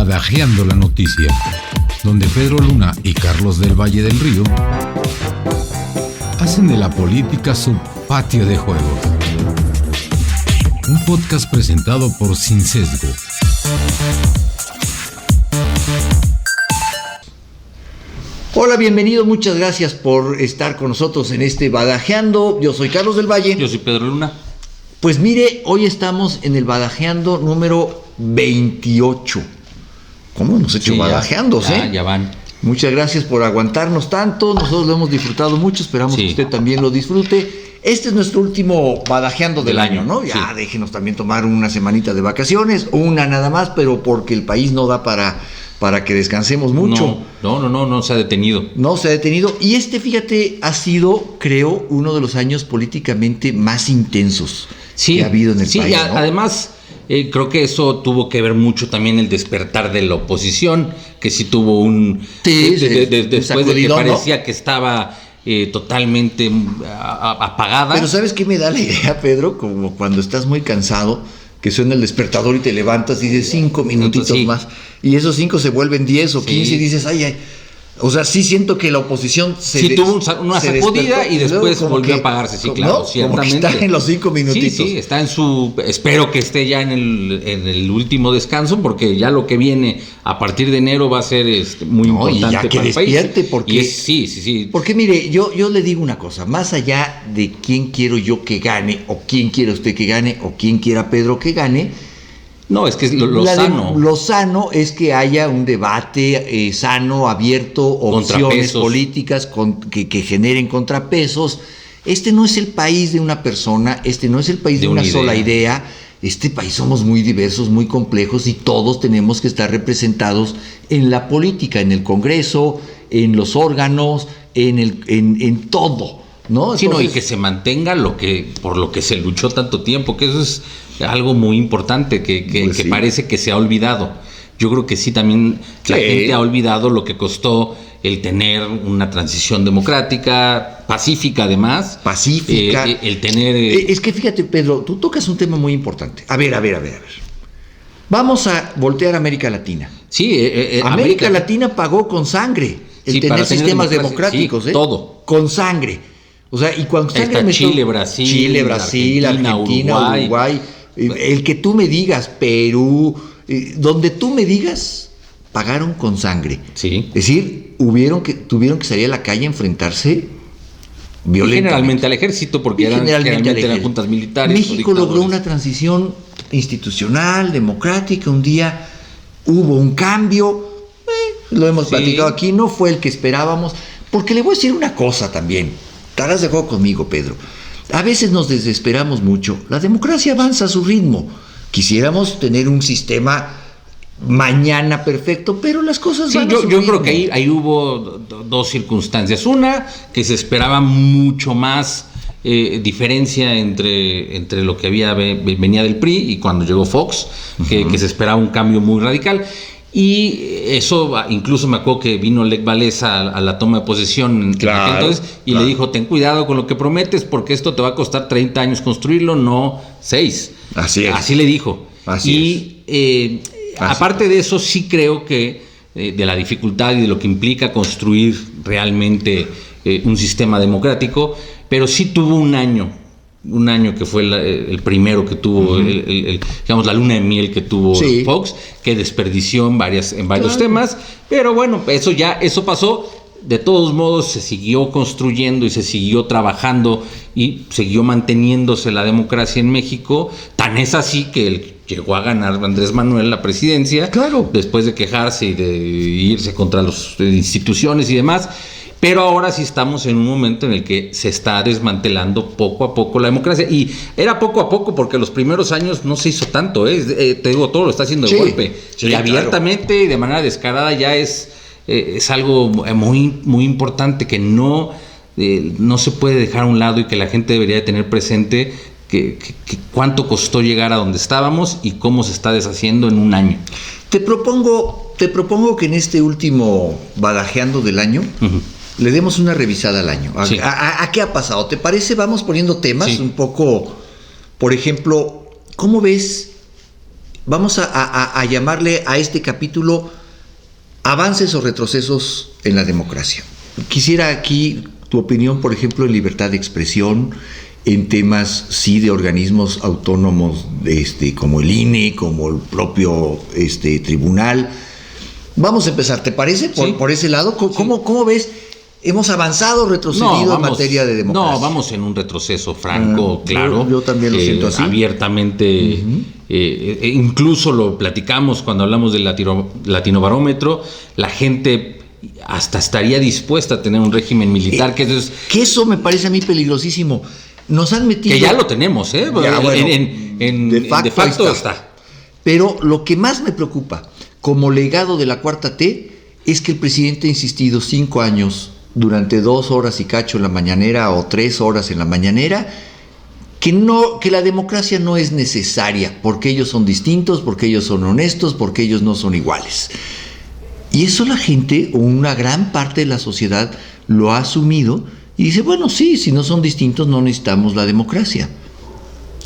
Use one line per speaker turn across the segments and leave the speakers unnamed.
Badajeando la Noticia, donde Pedro Luna y Carlos del Valle del Río hacen de la política su patio de juegos. Un podcast presentado por Sin Sesgo.
Hola, bienvenido, muchas gracias por estar con nosotros en este Badajeando. Yo soy Carlos del Valle.
Yo soy Pedro Luna.
Pues mire, hoy estamos en el Badajeando número 28. ¿Cómo hemos hecho badajeando?
Ya van.
Muchas gracias por aguantarnos tanto. Nosotros lo hemos disfrutado mucho. Esperamos que usted también lo disfrute. Este es nuestro último Badajeando del año, ¿no? Ya déjenos también tomar una semanita de vacaciones, una nada más, pero porque el país no da para que descansemos mucho.
No se ha detenido.
No se ha detenido. Y fíjate, ha sido, creo, uno de los años políticamente más intensos que ha habido en el país.
Sí,
¿no?
Además, creo que eso tuvo que ver mucho también el despertar de la oposición, que sí tuvo un... después de que parecía que estaba totalmente apagada.
Pero ¿sabes qué me da la idea, Pedro? Como cuando estás muy cansado, que suena el despertador y te levantas y dices 5 minutitos más, y esos 5 se vuelven 10 o 15 y dices, ay. O sea, sí siento que la oposición
tuvo una sacudida y después volvió a apagarse, sí, claro, ciertamente.
Como que está en los 5 minutitos.
Sí, está en su... Espero que esté ya en el último descanso, porque ya lo que viene a partir de enero va a ser muy importante
ya que
para el
despierte,
país.
Porque,
sí.
Porque mire, yo le digo una cosa, más allá de quién quiero yo que gane, o quién quiere usted que gane, o quién quiera Pedro que gane...
No, es que es lo sano.
Lo sano es que haya un debate sano, abierto, opciones políticas que generen contrapesos. Este no es el país de una persona, este no es el país de una sola idea. Este país somos muy diversos, muy complejos y todos tenemos que estar representados en la política, en el Congreso, en los órganos, en todo, ¿no?
Entonces, y que se mantenga por lo que se luchó tanto tiempo, que eso es algo muy importante que parece que se ha olvidado. Yo creo que sí, también la gente ha olvidado lo que costó el tener una transición democrática, pacífica además.
Pacífica.
El tener...
Es que fíjate, Pedro, tú tocas un tema muy importante. A ver. Vamos a voltear a América Latina.
Sí.
América Latina pagó con sangre el tener sistemas democráticos.
Todo.
Con sangre. O sea, y cuando sangre
me Chile, Brasil,
Argentina, Uruguay. El que tú me digas, Perú, donde tú me digas, pagaron con sangre.
Sí.
Es decir, tuvieron que salir a la calle a enfrentarse violentamente.
Generalmente al ejército, porque eran juntas militares.
México logró una transición institucional, democrática. Un día hubo un cambio, lo hemos platicado aquí, no fue el que esperábamos. Porque le voy a decir una cosa también. Estarás de acuerdo conmigo, Pedro. A veces nos desesperamos mucho. La democracia avanza a su ritmo. Quisiéramos tener un sistema mañana perfecto, pero las cosas van a su ritmo.
Yo creo que ahí hubo dos circunstancias. Una, que se esperaba mucho más diferencia entre lo que venía del PRI y cuando llegó Fox, que se esperaba un cambio muy radical. Y eso, incluso me acuerdo que vino Lech Walesa a la toma de posesión entonces le dijo, ten cuidado con lo que prometes porque esto te va a costar 30 años construirlo, no 6. Así le dijo. Aparte de eso, sí creo que de la dificultad y de lo que implica construir realmente un sistema democrático, pero sí tuvo un año que fue el primero que tuvo, digamos, la luna de miel que tuvo Fox, que desperdició en varios temas, pero bueno, eso pasó. De todos modos se siguió construyendo y se siguió trabajando y siguió manteniéndose la democracia en México. Tan es así que él llegó a ganar Andrés Manuel la presidencia, después de quejarse y de irse contra las instituciones y demás. Pero ahora sí estamos en un momento en el que se está desmantelando poco a poco la democracia. Y era poco a poco porque los primeros años no se hizo tanto. Te digo, todo lo está haciendo de golpe. Y abiertamente y de manera descarada ya es algo muy, muy importante que no se puede dejar a un lado y que la gente debería de tener presente que cuánto costó llegar a donde estábamos y cómo se está deshaciendo en un año.
Te propongo que en este último Badajeando del año... le demos una revisada al año. ¿A qué ha pasado? ¿Te parece? Vamos poniendo temas un poco, por ejemplo, ¿cómo ves Vamos a llamarle a este capítulo avances o retrocesos en la democracia. Quisiera aquí tu opinión, por ejemplo, en libertad de expresión, en temas, sí, de organismos autónomos, como el INE, como el propio tribunal. Vamos a empezar, ¿te parece? Por ese lado, ¿cómo ves? ¿Hemos avanzado o retrocedido en materia de democracia?
No, vamos en un retroceso franco, claro.
Yo también lo siento así.
Abiertamente, incluso lo platicamos cuando hablamos del Latinobarómetro, la gente hasta estaría dispuesta a tener un régimen militar. Que
eso me parece a mí peligrosísimo. Nos han metido...
Que ya lo tenemos, ¿eh?
Ya, bueno,
de facto está.
Pero lo que más me preocupa, como legado de la Cuarta T, es que el presidente ha insistido 5 años, durante 2 horas y cacho en la mañanera o 3 horas en la mañanera, que la democracia no es necesaria, porque ellos son distintos, porque ellos son honestos, porque ellos no son iguales. Y eso la gente, o una gran parte de la sociedad, lo ha asumido y dice, bueno, sí, si no son distintos no necesitamos la democracia.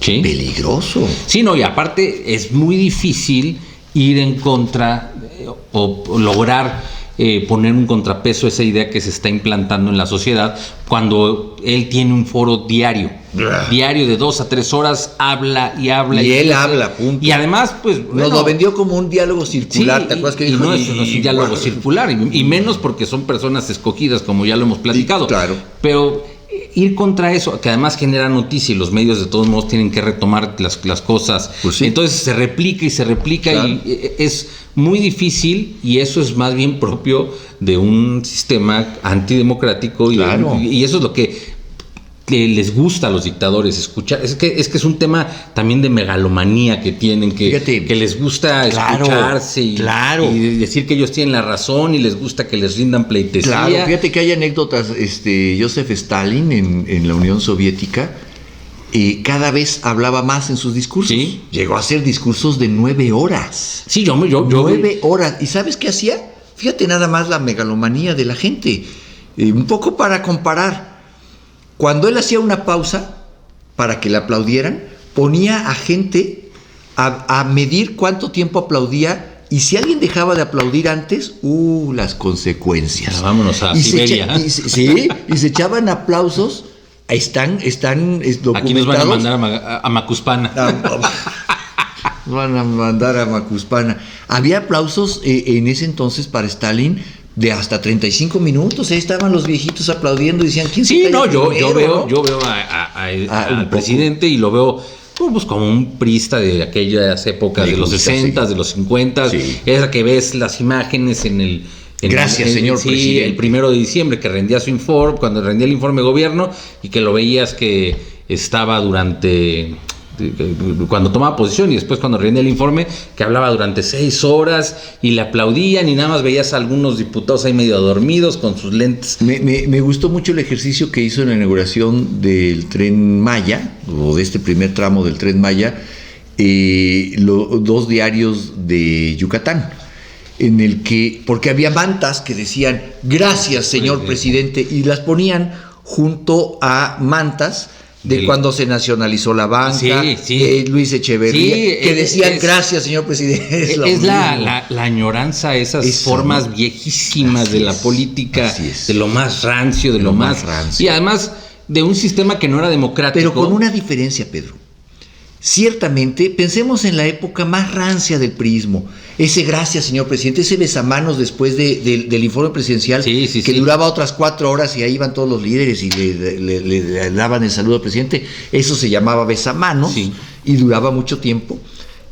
Sí.
Peligroso.
Sí, no, y aparte es muy difícil ir en contra o lograr poner un contrapeso a esa idea que se está implantando en la sociedad cuando él tiene un foro diario de 2 a 3 horas, habla. Y
él habla, punto.
Y además, pues...
Nos lo vendió como un diálogo circular,
sí,
¿te acuerdas que
dijo?
No
es un diálogo circular, y menos porque son personas escogidas, como ya lo hemos platicado.
Sí, claro.
Pero ir contra eso, que además genera noticia y los medios de todos modos tienen que retomar las cosas.
Pues sí.
Entonces se replica, claro. Y es muy difícil, y eso es más bien propio de un sistema antidemocrático.
Claro.
Y eso es lo que les gusta a los dictadores escuchar. Es que es un tema también de megalomanía que tienen, que les gusta escucharse y decir que ellos tienen la razón, y les gusta que les rindan pleitesía.
Claro, fíjate que hay anécdotas. Joseph Stalin en la Unión Soviética cada vez hablaba más en sus discursos.
¿Sí?
Llegó a hacer discursos de 9 horas.
Sí, yo
9 horas. ¿Y sabes qué hacía? Fíjate nada más la megalomanía de la gente. Un poco para comparar. Cuando él hacía una pausa para que le aplaudieran, ponía a gente a medir cuánto tiempo aplaudía, y si alguien dejaba de aplaudir antes, las consecuencias.
Vámonos a Siberia.
Y se echaban aplausos. Están documentados.
Aquí nos van a mandar a Macuspana.
Van a mandar a Macuspana. Había aplausos en ese entonces para Stalin de hasta 35 minutos. Ahí estaban los viejitos aplaudiendo y decían, ¿quién se calla primero?
Yo veo al presidente y lo veo pues como un priista de aquellas épocas, de los 60, de los 50, esa que ves las imágenes
Gracias, señor presidente.
El 1 de diciembre, que rendía su informe, cuando rendía el informe de gobierno, y que lo veías que estaba cuando tomaba posición, y después cuando rendía el informe, que hablaba durante 6 horas y le aplaudían, y nada más veías a algunos diputados ahí medio dormidos con sus lentes.
Me gustó mucho el ejercicio que hizo en la inauguración del Tren Maya, o de este primer tramo del Tren Maya, 2 diarios de Yucatán, en el que, porque había mantas que decían gracias señor presidente, y las ponían junto a mantas de cuando se nacionalizó la banca, Luis Echeverría, que decían gracias señor presidente.
Es la añoranza, esas formas viejísimas de la política, de lo más rancio, de lo más rancio. Y además de un sistema que no era democrático.
Pero con una diferencia, Pedro. Ciertamente, pensemos en la época más rancia del priismo. Ese gracias, señor presidente, ese besamanos después del informe presidencial, que duraba otras 4 horas, y ahí iban todos los líderes y le daban el saludo al presidente. Eso se llamaba besamanos, y duraba mucho tiempo,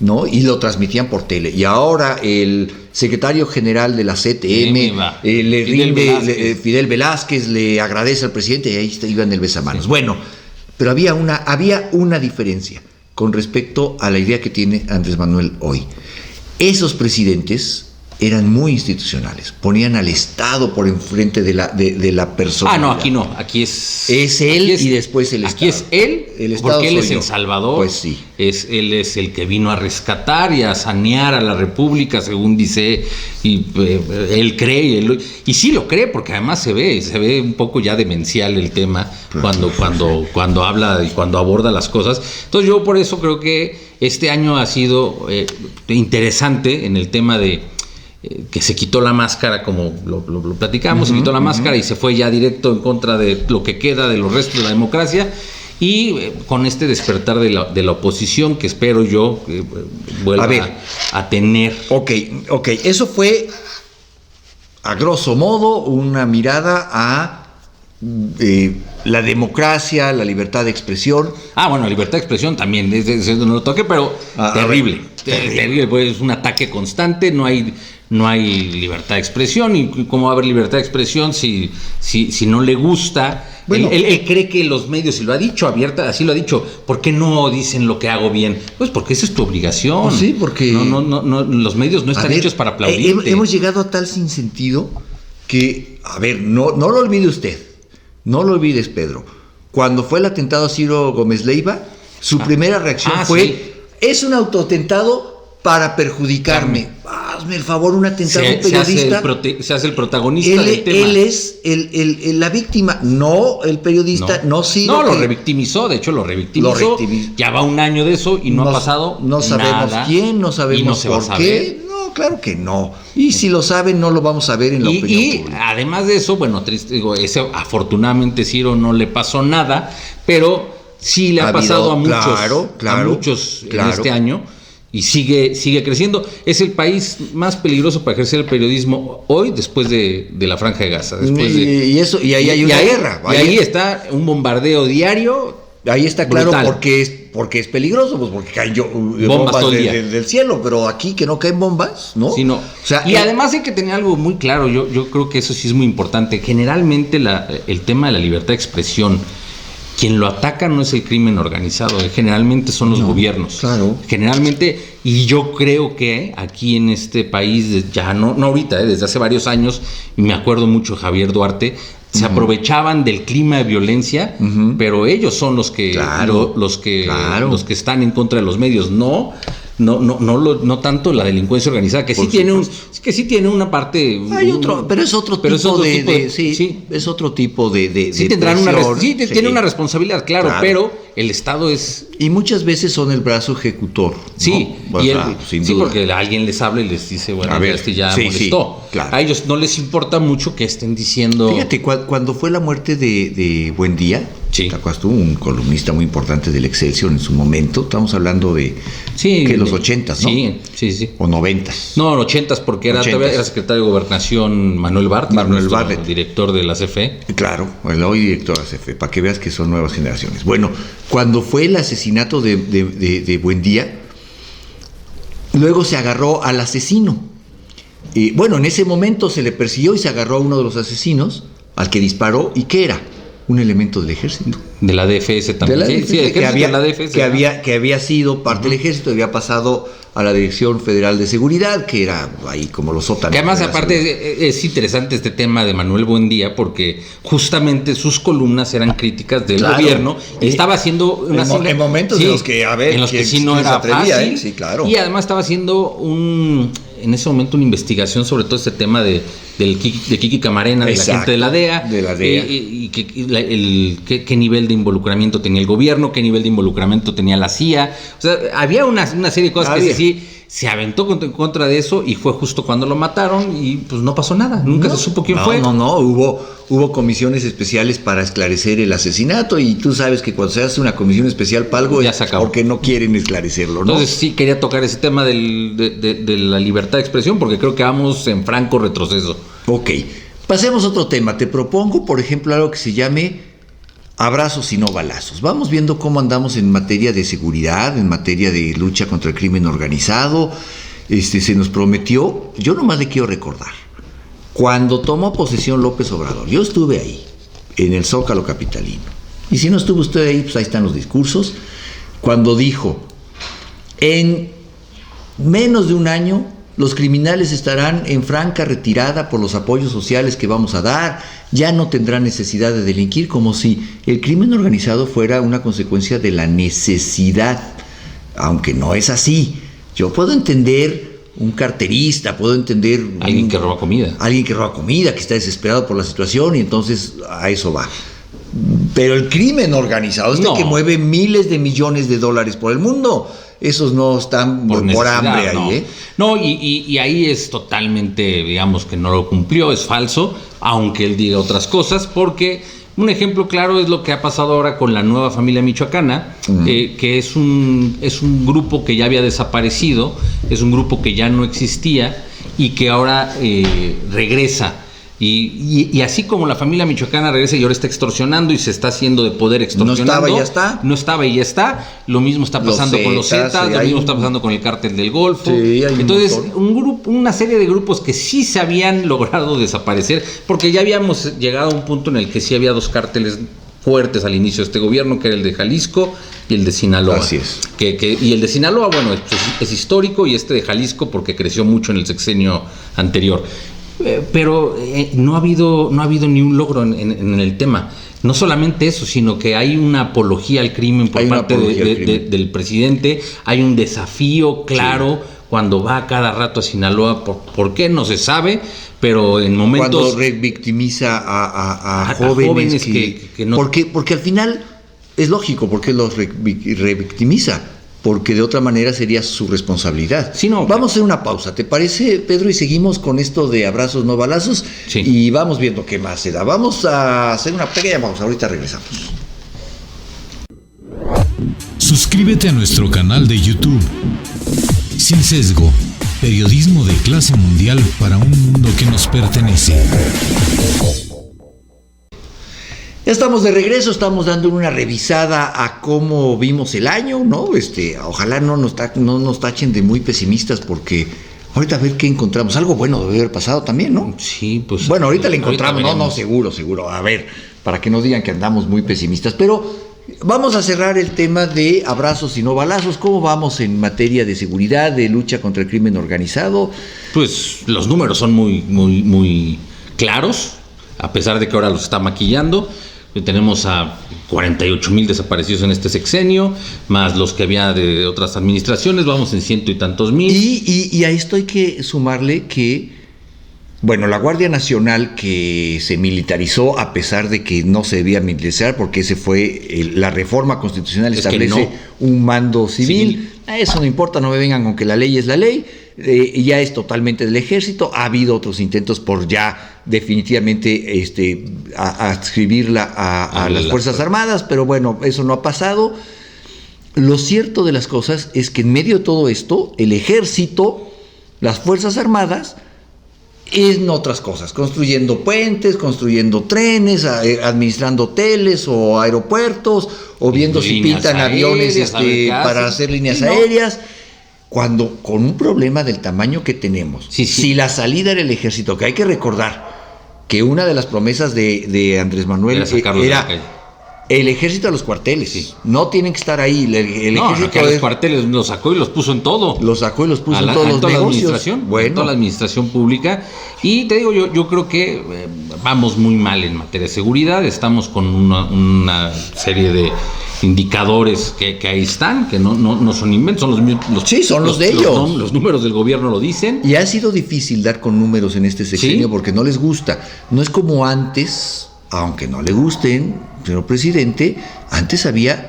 ¿no? Y lo transmitían por tele. Y ahora el secretario general de la CTM Fidel Velázquez le agradece al presidente, y ahí iban el besamanos. Bueno, pero había una diferencia con respecto a la idea que tiene Andrés Manuel hoy. Esos presidentes eran muy institucionales, ponían al Estado por enfrente de la persona.
No, aquí no, aquí es
él
aquí
y después el Estado.
Aquí es él,
el Estado
porque él es
yo.
el Salvador,
pues sí.
Él es el que vino a rescatar y a sanear a la República, según dice, y él cree, y sí lo cree, porque además se ve un poco ya demencial el tema cuando habla y cuando aborda las cosas. Entonces yo por eso creo que este año ha sido interesante en el tema de que se quitó la máscara, como lo platicamos, se quitó la máscara y se fue ya directo en contra de lo que queda de los restos de la democracia, y con este despertar de la oposición que espero yo vuelva a tener.
Ok, eso fue a grosso modo una mirada a la democracia, la libertad de expresión.
Bueno, libertad de expresión también, no lo toqué, pero terrible, pues es un ataque constante, no hay libertad de expresión, y cómo va a haber libertad de expresión si no le gusta. Bueno, él cree que los medios, y lo ha dicho abierta, así lo ha dicho, ¿por qué no dicen lo que hago bien? Pues porque esa es tu obligación.
Pues sí, porque
no, los medios no están hechos para aplaudirte.
Hemos llegado a tal sinsentido que, no lo olvide usted, no lo olvides, Pedro. Cuando fue el atentado a Ciro Gómez Leiva, su primera reacción fue: sí, es un autoatentado para perjudicarme. Hazme el favor, un atentado a un periodista.
Se hace el protagonista del tema.
Él es la víctima, no el periodista, no Ciro.
No, lo revictimizó, de hecho lo revictimizó. Ya va un año de eso y no ha pasado nada.
No sabemos quién, no sabemos por qué. No, claro que no. Y si lo saben, no lo vamos a ver en la opinión pública.
Además de eso, bueno, afortunadamente Ciro no le pasó nada, pero sí le ha pasado a muchos en este año. Y sigue creciendo. Es el país más peligroso para ejercer el periodismo hoy, después de la Franja de Gaza.
Y ahí hay una guerra.
Y ahí está un bombardeo diario.
Ahí está claro porque es peligroso, pues porque caen bombas del cielo, pero aquí que no caen bombas, ¿no?
Sí, no. O sea, y además hay que tener algo muy claro, yo creo que eso sí es muy importante. Generalmente el tema de la libertad de expresión, quien lo ataca no es el crimen organizado, generalmente son los gobiernos.
Claro.
Generalmente, y yo creo que aquí en este país, ya no ahorita, desde hace varios años, y me acuerdo mucho de Javier Duarte, se aprovechaban del clima de violencia, pero ellos son los que están en contra de los medios, no tanto la delincuencia organizada, que sí tiene una parte.
Hay otro, pero es otro tipo es otro tipo de
sí tendrán tiene una responsabilidad, claro, pero el Estado es.
Y muchas veces son el brazo ejecutor.
Sí, ¿no?
Sin duda.
Porque alguien les habla y les dice, bueno, ya molestó.
Claro.
A ellos no les importa mucho que estén diciendo.
Fíjate, cuando fue la muerte de Buendía, ¿te acuerdas tú? Un columnista muy importante del Excelsior en su momento. Estamos hablando de los 80s, ¿no?
Sí.
O 90s.
No, 80s, porque era secretario de Gobernación Manuel Bartlett, director de la CFE.
Claro, el hoy director de la CFE, para que veas que son nuevas generaciones. Bueno, cuando fue el asesinato de Buendía, luego se agarró al asesino. En ese momento se le persiguió y se agarró a uno de los asesinos, al que disparó, ¿y qué era? Un elemento del ejército.
De la DFS también.
Que había sido parte del ejército, había pasado a la Dirección Federal de Seguridad, que era ahí como los sótanos.
Que además, aparte, es interesante este tema de Manuel Buendía, porque justamente sus columnas eran críticas del gobierno. Estaba haciendo
en momentos en los que,
sí no era fácil.
Sí, claro.
Y además estaba haciendo en ese momento una investigación sobre todo este tema de Kiki Camarena, de la gente de la DEA. Y qué nivel de involucramiento tenía el gobierno, qué nivel de involucramiento tenía la CIA. O sea, había una serie de cosas que sí se aventó en contra de eso, y fue justo cuando lo mataron y pues no pasó nada. Nunca se supo quién fue.
Hubo comisiones especiales para esclarecer el asesinato, y tú sabes que cuando se hace una comisión especial para algo
ya se acabó,
porque no quieren esclarecerlo, ¿no?
Entonces sí quería tocar ese tema de la libertad de expresión, porque creo que vamos en franco retroceso.
Ok, pasemos a otro tema. Te propongo, por ejemplo, algo que se llame abrazos y no balazos. Vamos viendo cómo andamos en materia de seguridad, en materia de lucha contra el crimen organizado. Se nos prometió, yo nomás le quiero recordar, cuando tomó posesión López Obrador, yo estuve ahí, en el Zócalo capitalino. Y si no estuvo usted ahí, pues ahí están los cuando dijo, en menos de un año los criminales estarán en franca retirada por los apoyos sociales que vamos a dar, ya no tendrán necesidad de delinquir, como si el crimen organizado fuera una consecuencia de la necesidad, aunque no es así. Yo puedo entender un carterista, puedo entender...
Alguien que roba comida.
Alguien que roba comida, que está desesperado por la situación, y entonces a eso va. Pero el crimen organizado, que mueve miles de millones de dólares por el mundo, esos no están por hambre ahí,
no. No, y ahí es totalmente, digamos, que no lo cumplió, es falso, aunque él diga otras cosas, porque un ejemplo claro es lo que ha pasado ahora con la nueva familia michoacana, que es un grupo que ya había desaparecido, es un grupo que ya no existía y que ahora regresa. Y así como la familia michoacana regresa y ahora está extorsionando y se está haciendo de poder extorsionando.
No estaba y ya está.
No estaba y ya está. Lo mismo está pasando con los Zetas, lo mismo está pasando con el Cártel del Golfo. Sí, entonces, una serie de grupos que sí se habían logrado desaparecer, porque ya habíamos llegado a un punto en el que sí había dos cárteles fuertes al inicio de este gobierno, que era el de Jalisco y el de Sinaloa.
Así es.
Y el de Sinaloa, bueno, es histórico, y este de Jalisco porque creció mucho en el sexenio anterior. Pero no ha habido ni un logro en el tema. No solamente eso, sino que hay una apología al crimen por parte del presidente. Hay un desafío claro cuando va cada rato a Sinaloa. ¿Por qué? No se sabe, pero en momentos...
Cuando revictimiza a jóvenes que no... Porque al final es lógico, porque los revictimiza. Porque de otra manera sería su responsabilidad.
Sí, no,
vamos a hacer una pausa, ¿te parece, Pedro? Y seguimos con esto de abrazos no balazos, y vamos viendo qué más se da. Vamos a hacer una pequeña pausa, ahorita regresamos.
Suscríbete a nuestro canal de YouTube. Sin Sesgo, periodismo de clase mundial para un mundo que nos pertenece.
Ya estamos de regreso, estamos dando una revisada a cómo vimos el año, ¿no? Ojalá no nos tachen de muy pesimistas, porque ahorita a ver qué encontramos. Algo bueno debe haber pasado también, ¿no?
Sí, pues...
Bueno, ahorita le encontramos, no, seguro. A ver, para que no digan que andamos muy pesimistas. Pero vamos a cerrar el tema de abrazos y no balazos. ¿Cómo vamos en materia de seguridad, de lucha contra el crimen organizado?
Pues los números son muy claros, a pesar de que ahora los está maquillando. Tenemos a 48,000 desaparecidos en este sexenio, más los que había de otras administraciones, vamos en 100 y tantos mil.
Y a esto hay que sumarle que, bueno, la Guardia Nacional, que se militarizó a pesar de que no se debía militarizar, porque ese fue la reforma constitucional, establece un mando civil. Eso no importa, no me vengan con que la ley es la ley. Ya es totalmente del ejército. Ha habido otros intentos por ya definitivamente adscribirla a las Fuerzas Armadas, pero bueno, eso no ha pasado. Lo cierto de las cosas es que en medio de todo esto, el ejército, las Fuerzas Armadas, en otras cosas, construyendo puentes, construyendo trenes, administrando hoteles o aeropuertos, o viendo si pintan aviones para hacer líneas aéreas. Cuando con un problema del tamaño que tenemos, si la salida era el ejército, que hay que recordar que una de las promesas de Andrés Manuel era el ejército a los cuarteles, no tienen que estar ahí. El ejército
a los cuarteles los sacó y los puso en todo.
Los sacó y los puso en todos los negocios.
Toda la administración pública. Y te digo, yo creo que vamos muy mal en materia de seguridad. Estamos con una serie de indicadores que ahí están, que no son inventos, son los mismos.
Son los de ellos.
Los números del gobierno lo dicen.
Y ha sido difícil dar con números en este sexenio porque no les gusta. No es como antes, aunque no le gusten, señor presidente, antes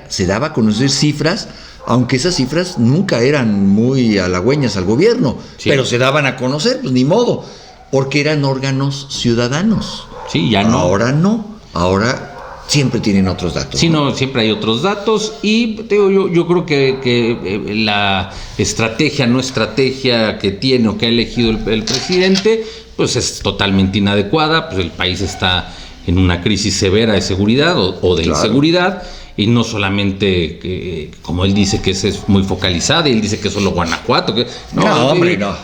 se daba a conocer cifras, aunque esas cifras nunca eran muy halagüeñas al gobierno, pero se daban a conocer, pues ni modo, porque eran órganos ciudadanos.
Sí, ya no.
Ahora no, ahora siempre tienen otros datos.
Sí, no, siempre hay otros datos, y te digo, yo creo que la estrategia que tiene o que ha elegido el presidente, pues es totalmente inadecuada. Pues el país está en una crisis severa de seguridad o de inseguridad, y no solamente, como él dice, que es muy focalizada, y él dice que es solo Guanajuato. No.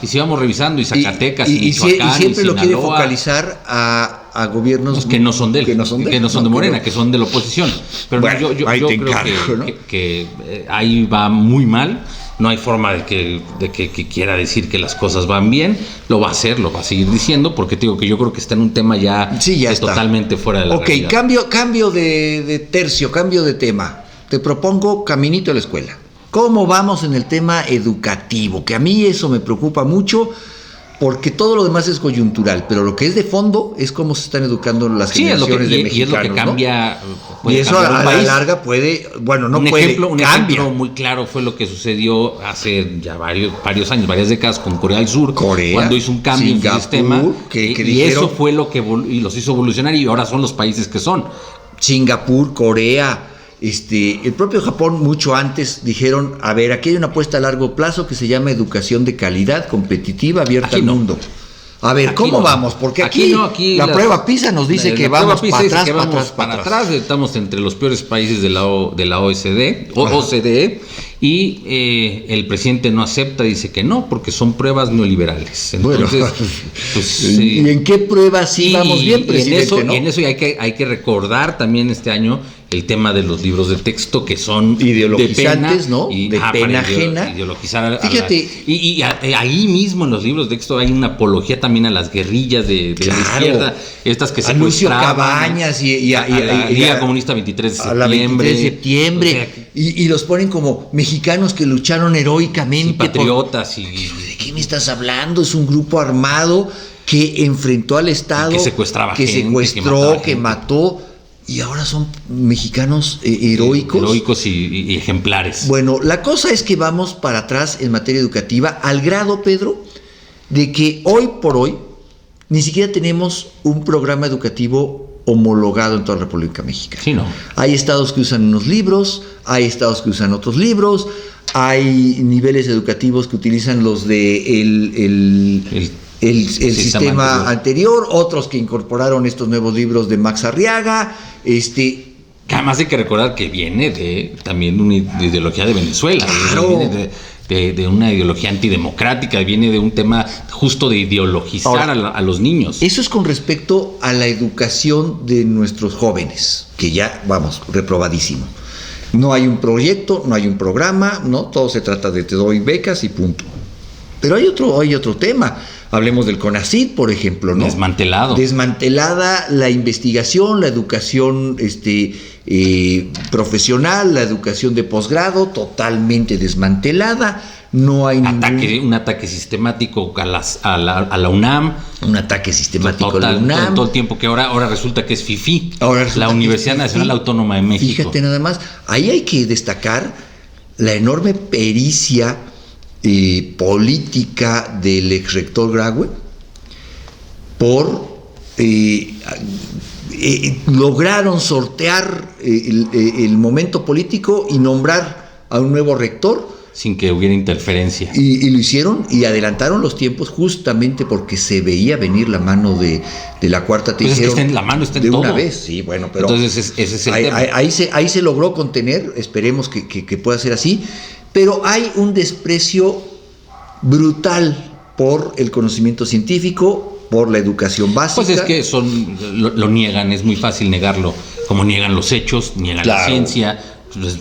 Y si vamos revisando, y Zacatecas, y Michoacán,
y siempre
y
lo quiere focalizar a gobiernos
que no son de él, que no son de Morena, que son de la oposición. Pero
bueno,
yo creo que ahí va muy mal. no hay forma de que quiera decir que las cosas van bien. Lo va a hacer, lo va a seguir diciendo, porque te digo que yo creo que está en un tema ya totalmente fuera de la realidad.
Cambio de tercio, cambio de tema. Te propongo caminito a la escuela. ¿Cómo vamos en el tema educativo? Que a mí eso me preocupa mucho, porque todo lo demás es coyuntural, pero lo que es de fondo es cómo se están educando las generaciones de mexicanos.
Y es lo que cambia.
¿no? Y eso a la larga puede, bueno, no puede,
un ejemplo muy claro fue lo que sucedió hace ya varios años, varias décadas con Corea del Sur, cuando hizo un cambio en su sistema, y dijeron, eso fue lo que los hizo evolucionar, y ahora son los países que son.
Singapur, Corea, el propio Japón mucho antes dijeron, a ver, aquí hay una apuesta a largo plazo que se llama educación de calidad, competitiva, abierta al mundo. A ver, ¿cómo vamos? Porque aquí la prueba PISA nos dice que vamos para atrás.
Estamos entre los peores países de la OCDE, y el presidente no acepta, dice que no, porque son pruebas neoliberales. Entonces,
pues, ¿y en qué pruebas sí vamos bien, presidente?
Y en eso hay que recordar también este año el tema de los libros de texto, que son
ideologizantes, ¿no?
De pena ajena. Ideologizar.
Fíjate.
Y ahí mismo en los libros de texto hay una apología también a las guerrillas de la izquierda, estas que se
Anuncio Cabañas y
a la Liga Comunista 23 de septiembre.
A la 23 de septiembre. O sea, y los ponen como mexicanos que lucharon heroicamente.
Patriotas.
¿De qué me estás hablando? Es un grupo armado que enfrentó al Estado.
Que secuestraba
que
gente.
Secuestró, que mató. Y ahora son mexicanos heroicos.
Heroicos y ejemplares.
Bueno, la cosa es que vamos para atrás en materia educativa, al grado, Pedro, de que hoy por hoy ni siquiera tenemos un programa educativo homologado en toda la República Mexicana.
Sí, no.
Hay estados que usan unos libros, hay estados que usan otros libros, hay niveles educativos que utilizan los de el sistema anterior, otros que incorporaron estos nuevos libros de Max Arriaga,
Además hay que recordar que viene también una ideología de Venezuela,
claro.
Viene de una ideología antidemocrática, viene de un tema justo de ideologizar a los niños.
Eso es con respecto a la educación de nuestros jóvenes, que ya, vamos, reprobadísimo. No hay un proyecto, no hay un programa, ¿no? Todo se trata de te doy becas y punto. Pero hay otro tema. Hablemos del CONACYT, por ejemplo, ¿no? Desmantelada la investigación, la educación profesional, la educación de posgrado, totalmente desmantelada. No hay
un ataque sistemático a la UNAM.
Un ataque sistemático a la UNAM.
Todo el tiempo que ahora resulta que es FIFI, la Universidad Nacional Autónoma de México.
Fíjate nada más, ahí hay que destacar la enorme pericia política del ex rector Graue lograron sortear el momento político y nombrar a un nuevo rector
sin que hubiera interferencia,
y lo hicieron y adelantaron los tiempos justamente porque se veía venir la mano de la cuarta
pues la mano está en
de
todo.
Una vez, sí, bueno, pero
entonces ese es el tema.
Ahí se logró contener, esperemos que pueda ser así. Pero hay un desprecio brutal por el conocimiento científico, por la educación básica.
Pues es que lo niegan, es muy fácil negarlo, como niegan los hechos, niegan la ciencia. Pues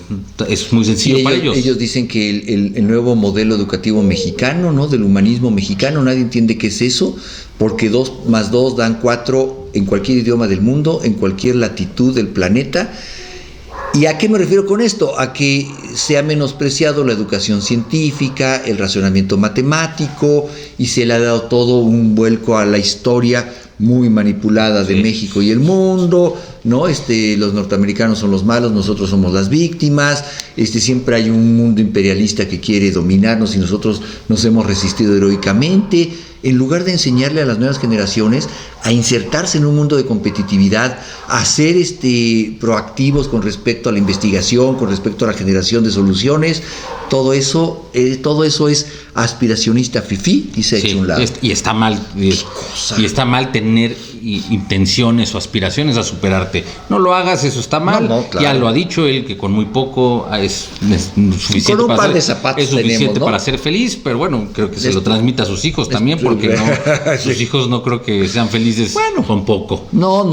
es muy sencillo para ellos.
Ellos dicen que el nuevo modelo educativo mexicano, ¿no? Del humanismo mexicano, nadie entiende qué es eso, porque 2 más 2 dan 4 en cualquier idioma del mundo, en cualquier latitud del planeta. ¿Y a qué me refiero con esto? A que se ha menospreciado la educación científica, el razonamiento matemático, y se le ha dado todo un vuelco a la historia muy manipulada de México y el mundo, ¿no? Los norteamericanos son los malos, nosotros somos las víctimas, siempre hay un mundo imperialista que quiere dominarnos y nosotros nos hemos resistido heroicamente. En lugar de enseñarle a las nuevas generaciones a insertarse en un mundo de competitividad, a ser proactivos con respecto a la investigación, con respecto a la generación de soluciones, todo eso es aspiracionista fifí y se ha hecho un lado.
Y está mal. Y está mal tener intenciones o aspiraciones a superarte. No lo hagas, eso está mal. Claro. Ya lo ha dicho él, que con muy poco es suficiente,
con un par de zapatos
es suficiente
tenemos, ¿no?
para ser feliz, pero bueno, creo que se lo transmite a sus hijos también, porque no, sus hijos no creo que sean felices con poco.
No,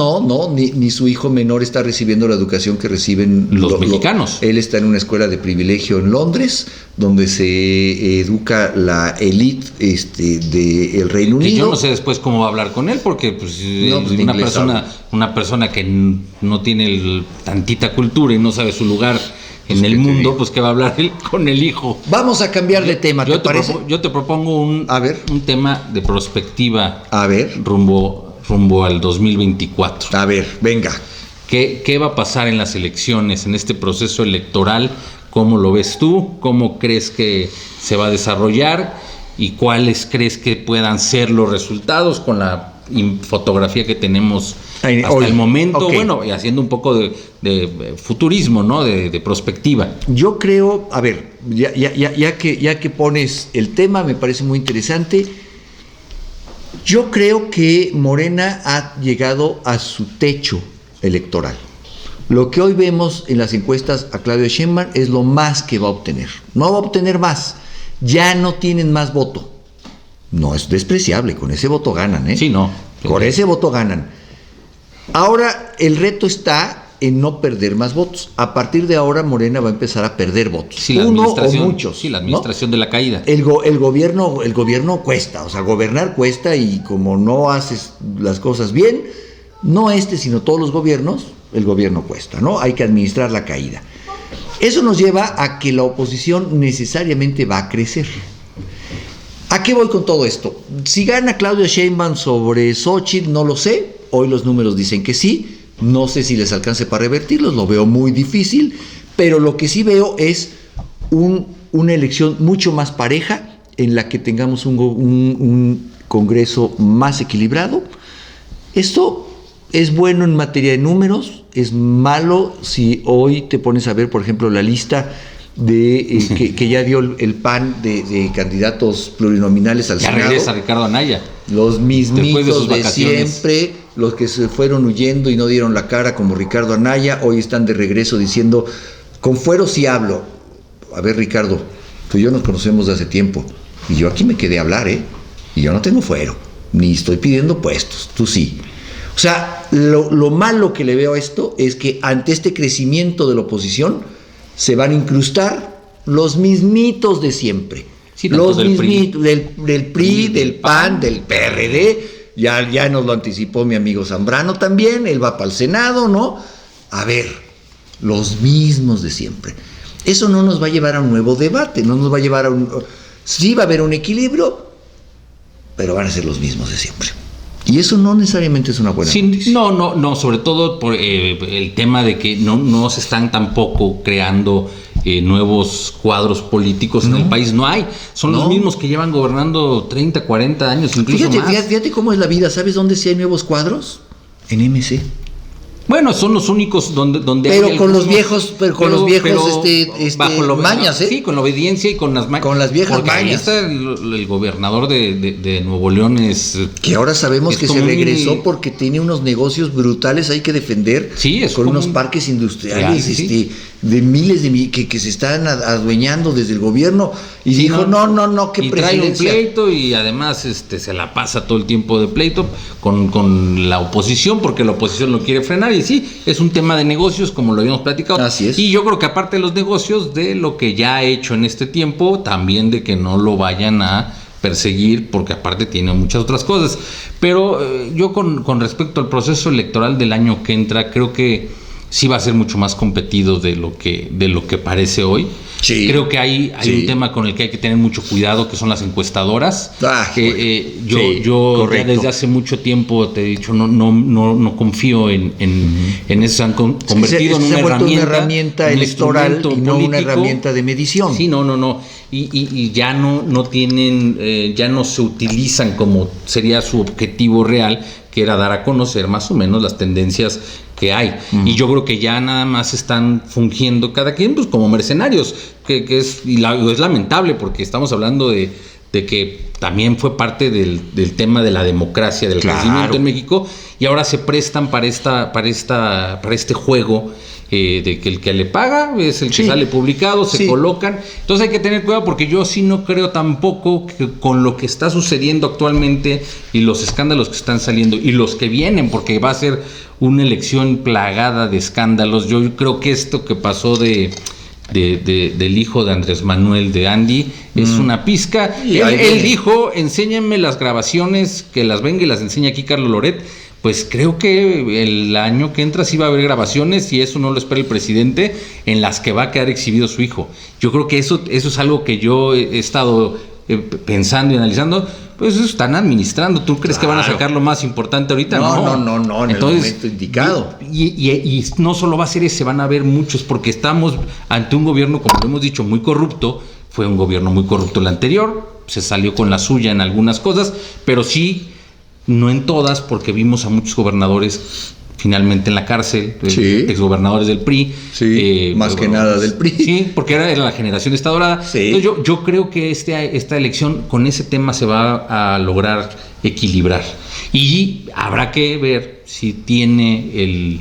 ni su hijo menor está recibiendo la educación que reciben
los mexicanos.
Él está en una escuela de privilegio en Londres, donde se educa la élite del Reino Unido.
Yo no sé después cómo va a hablar con él, porque pues, una persona que no tiene tantita cultura y no sabe su lugar en el mundo, pues que va a hablar él con el hijo.
Vamos a cambiar de tema, ¿te parece?
Yo te propongo un tema de prospectiva.
A ver.
Rumbo al 2024.
A ver, venga.
¿Qué va a pasar en las elecciones, en este proceso electoral? ¿Cómo lo ves tú? ¿Cómo crees que se va a desarrollar? ¿Y cuáles crees que puedan ser los resultados con la fotografía que tenemos hasta el momento? Okay. Bueno, y haciendo un poco de futurismo, ¿no? De prospectiva.
Yo creo, a ver, ya que pones el tema, me parece muy interesante. Yo creo que Morena ha llegado a su techo electoral. Lo que hoy vemos en las encuestas a Claudia Sheinbaum es lo más que va a obtener. No va a obtener más. Ya no tienen más voto. No es despreciable, con ese voto ganan, ¿eh?
Sí, no.
Con ese voto ganan. Ahora, el reto está en no perder más votos. A partir de ahora, Morena va a empezar a perder votos.
Sí,
uno o muchos.
Sí, la administración, ¿no? De la caída.
El gobierno cuesta, o sea, gobernar cuesta, y como no haces las cosas bien, no sino todos los gobiernos, el gobierno cuesta, ¿no? Hay que administrar la caída. Eso nos lleva a que la oposición necesariamente va a crecer. ¿A qué voy con todo esto? Si gana Claudia Sheinbaum sobre Xóchitl, no lo sé. Hoy los números dicen que sí. No sé si les alcance para revertirlos, lo veo muy difícil. Pero lo que sí veo es una elección mucho más pareja, en la que tengamos un Congreso más equilibrado. Esto es bueno en materia de números, es malo si hoy te pones a ver, por ejemplo, la lista que ya dio el PAN de candidatos plurinominales al Senado.
Ya regresa Ricardo Anaya.
Los mismitos de siempre, los que se fueron huyendo y no dieron la cara, como Ricardo Anaya, hoy están de regreso diciendo, con fuero sí hablo. A ver, Ricardo, tú y yo nos conocemos de hace tiempo, y yo aquí me quedé a hablar, y yo no tengo fuero, ni estoy pidiendo puestos, tú sí. O sea, lo malo que le veo a esto es que ante este crecimiento de la oposición se van a incrustar los mismitos de siempre. Sí, los mismitos del PRI, del PAN, del PRD. Ya nos lo anticipó mi amigo Zambrano también, él va para el Senado, ¿no? A ver, los mismos de siempre. Eso no nos va a llevar a un nuevo debate, no nos va a llevar a sí va a haber un equilibrio, pero van a ser los mismos de siempre. Y eso no necesariamente es una buena noticia.
No, sobre todo por el tema de que no se están tampoco creando nuevos cuadros políticos en el país. No hay, son los mismos que llevan gobernando 30, 40 años, incluso más.
Fíjate cómo es la vida. ¿Sabes dónde sí hay nuevos cuadros? En MC.
Bueno, son los únicos donde
pero hay con los viejos, mañas, ¿eh?
Sí, con la obediencia y con las
viejas
porque
mañas.
Ahí está el gobernador de Nuevo León
que ahora sabemos que se regresó porque tiene unos negocios brutales, hay que defender.
Sí,
con unos parques industriales, de miles que se están adueñando desde el gobierno, y dijo no, que
trae un pleito, y además se la pasa todo el tiempo de pleito con la oposición, porque la oposición lo quiere frenar. Y sí, es un tema de negocios, como lo habíamos platicado.
Así es.
Y yo creo que aparte de los negocios, de lo que ya ha hecho en este tiempo, también de que no lo vayan a perseguir, porque aparte tiene muchas otras cosas. Pero yo con respecto al proceso electoral del año que entra, creo que sí va a ser mucho más competido de lo que parece hoy.
Sí,
creo que hay un tema con el que hay que tener mucho cuidado, que son las encuestadoras. Yo ya desde hace mucho tiempo te he dicho, no confío en eso. Se han convertido en una
herramienta electoral y no una herramienta de medición.
Sí, no. Y ya no tienen, ya no se utilizan como sería su objetivo real, que era dar a conocer más o menos las tendencias que hay. Y yo creo que ya nada más están fungiendo cada quien pues como mercenarios, que es lamentable, porque estamos hablando de de que también fue parte del tema de la democracia, del crecimiento en México, y ahora se prestan para este juego de que el que le paga es el que sale publicado, se colocan. Entonces hay que tener cuidado, porque yo sí no creo tampoco que con lo que está sucediendo actualmente y los escándalos que están saliendo y los que vienen, porque va a ser una elección plagada de escándalos. Yo creo que esto que pasó del hijo de Andrés Manuel, de Andy, es una pizca. Él dijo, enséñenme las grabaciones, que las venga y las enseña aquí Carlos Loret. Pues creo que el año que entra sí va a haber grabaciones, y eso no lo espera el presidente, en las que va a quedar exhibido su hijo. Yo creo que eso es algo que yo he estado pensando y analizando. Pues eso están administrando. ¿Tú crees que van a sacar lo más importante ahorita?
No, en el momento indicado.
Y no solo va a ser ese, van a haber muchos, porque estamos ante un gobierno, como lo hemos dicho, muy corrupto. Fue un gobierno muy corrupto el anterior, se salió con la suya en algunas cosas, pero sí, no en todas, porque vimos a muchos gobernadores finalmente en la cárcel, exgobernadores del PRI.
Más que nada del PRI.
Sí, porque era la generación esta dorada. Entonces yo creo que esta elección con ese tema se va a lograr equilibrar. Y habrá que ver si tiene el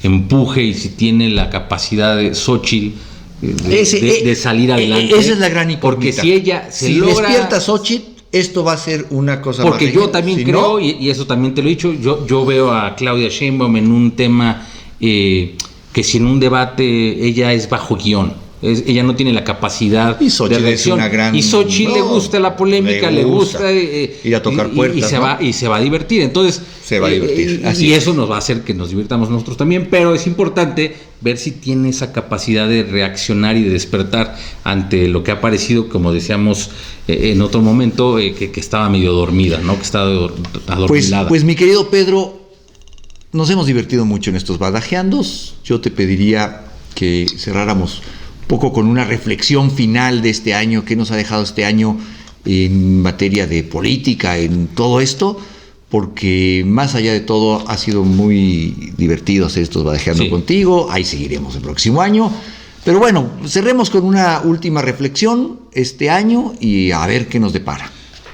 empuje y si tiene la capacidad de Xóchitl de salir adelante.
Esa es la gran incógnita.
Porque si ella logra...
despierta Xóchitl, esto va a ser una cosa
porque
más.
Yo también creo, y eso también te lo he dicho, yo veo a Claudia Sheinbaum en un tema que si en un debate ella es bajo guión. Ella no tiene la capacidad de reacción. Y Xóchitl le gusta la polémica, le gusta
ir a tocar puertas.
Y se va a divertir. Entonces,
se va a divertir.
Y eso nos va a hacer que nos divirtamos nosotros también. Pero es importante ver si tiene esa capacidad de reaccionar y de despertar ante lo que ha parecido, como decíamos en otro momento, que estaba medio dormida, ¿no? Que estaba adormilada.
Pues mi querido Pedro, nos hemos divertido mucho en estos badajeandos. Yo te pediría que cerráramos poco con una reflexión final de este año, que nos ha dejado este año en materia de política, en todo esto, porque más allá de todo ha sido muy divertido hacer estos badajeando contigo. Ahí seguiremos el próximo año, pero bueno, cerremos con una última reflexión este año y a ver qué nos depara.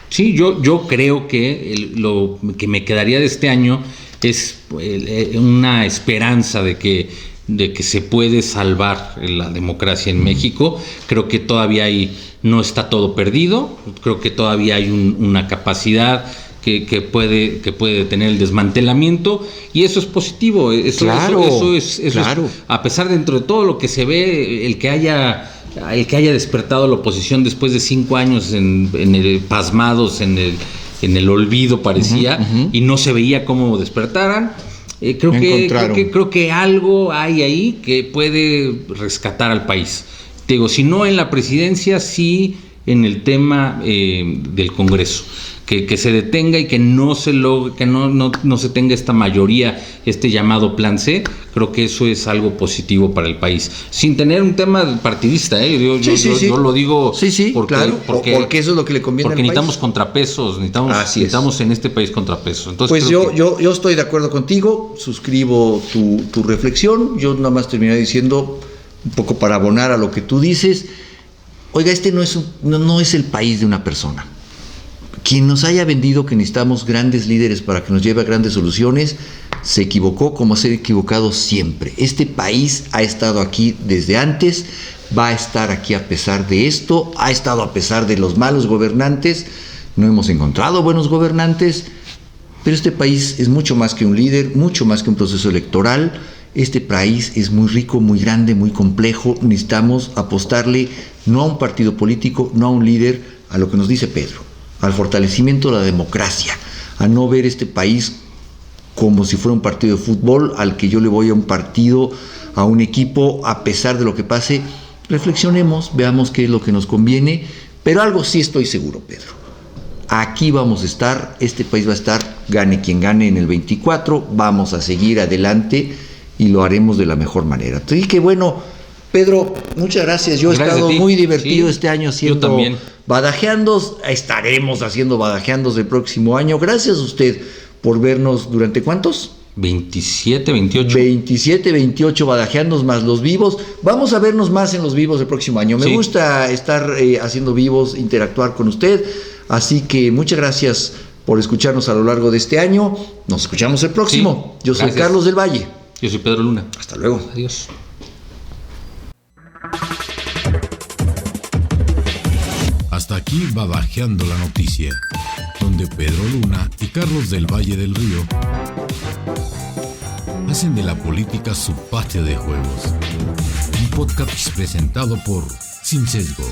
Sí, yo creo que lo que me quedaría de este año es una esperanza de que se puede salvar la democracia en México. Creo que todavía no está todo perdido. Creo que todavía hay una capacidad que puede tener el desmantelamiento, y eso es positivo. Eso es a pesar, dentro de todo lo que se ve, el que haya despertado la oposición después de 5 años pasmados en el olvido, parecía, y no se veía cómo despertaran. Creo que algo hay ahí que puede rescatar al país. Te digo, si no en la presidencia, sí en el tema del Congreso. Que se detenga y que no se tenga esta mayoría, este llamado plan C. Creo que eso es algo positivo para el país, sin tener un tema partidista. Yo lo digo porque
eso es lo que le conviene al país.
Necesitamos contrapesos, necesitamos en este país contrapesos. Entonces,
pues yo estoy de acuerdo contigo, suscribo tu reflexión. Yo nada más terminé diciendo, un poco para abonar a lo que tú dices, oiga, este no es el país de una persona. Quien nos haya vendido que necesitamos grandes líderes para que nos lleve a grandes soluciones, se equivocó, como se ha equivocado siempre. Este país ha estado aquí desde antes, va a estar aquí a pesar de esto, ha estado a pesar de los malos gobernantes. No hemos encontrado buenos gobernantes, pero este país es mucho más que un líder, mucho más que un proceso electoral. Este país es muy rico, muy grande, muy complejo. Necesitamos apostarle no a un partido político, no a un líder, a lo que nos dice Pedro, al fortalecimiento de la democracia, a no ver este país como si fuera un partido de fútbol al que yo le voy a un partido, a un equipo, a pesar de lo que pase. Reflexionemos, veamos qué es lo que nos conviene, pero algo sí estoy seguro, Pedro. Aquí vamos a estar, este país va a estar, gane quien gane en el 24, vamos a seguir adelante y lo haremos de la mejor manera. Así que bueno, Pedro, muchas gracias. Yo he estado muy divertido este año haciendo badajeandos. Estaremos haciendo badajeandos el próximo año. Gracias a usted por vernos durante ¿cuántos?
27, 28.
27, 28 badajeanos más los vivos. Vamos a vernos más en los vivos el próximo año. Me gusta estar haciendo vivos, interactuar con usted. Así que muchas gracias por escucharnos a lo largo de este año. Nos escuchamos el próximo. Yo soy Carlos del Valle.
Yo soy Pedro Luna.
Hasta luego.
Adiós.
Hasta aquí Badajeando la Noticia, donde Pedro Luna y Carlos del Valle del Río hacen de la política su patio de juegos. Un podcast presentado por Sin Sesgo.